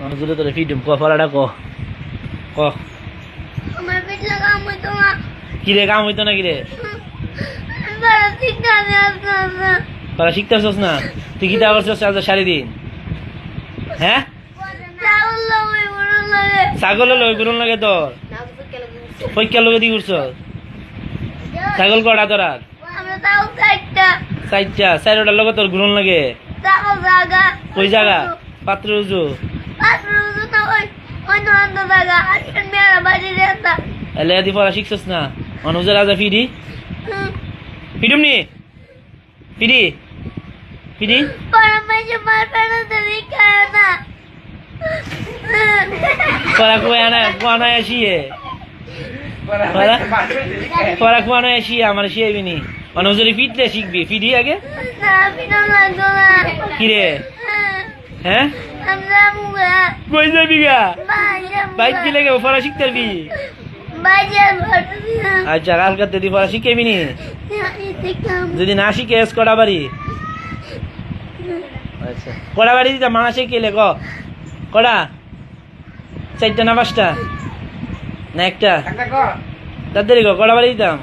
হুজুরে তোরে ফিডুম ক ফলাটা ক ক আমার পেটে কাম হইতো না কিরে কাম হইতো না কিরে বড় শিক্ষা নিয়ে আসছে তোরা শিখতেছস না তুই কি তা করছস আজ সারাদিন হ্যাঁ চাউল লাগে বড় লাগে ছাগল লই গুরুন লাগে তোর পৈক্যা লগে দি করছ ছাগল কটা তোরা আমরা চাউল খাইতা চাইটা চাইরোটার লগে তোর গুরুন লাগে চাউল জায়গা কই জায়গা পাত্র উজু পাত্র উজু না ওই অন্য অন্য জায়গা আসেন মেয়েরা বাড়ি রেস্তা এলে দি পড়া শিখছস না অনুজের আজ ফিডি ফিডুম নি ফিডি ফিডি পড়া মাঝে মার পেড়া দেরি খায় না পড়া কোয়ানা আসিয়ে পড়া কোয়ানা আসিয়ে আমার শিয়াইবি নি অনুজের ফিটলে শিখবি ফিডি আগে না পিনা লাগতো না কিরে হ্যাঁ আমরা মুগা কই যাবি গা বাইরে বাইক কি লাগে পড়া শিখতে পারবি বাইরে ভর্তি না আচ্ছা কালকাতে দি পড়া শিখেবি নি শিখতাম যদি না শিখেস কড়া বাড়ি আচ্ছা কড়া বাড়ি দিতাম মানা শিখেলে ক কড়া চারটা না পাঁচটা না একটা তাড়াতাড়ি কড়া বাড়ি দিতাম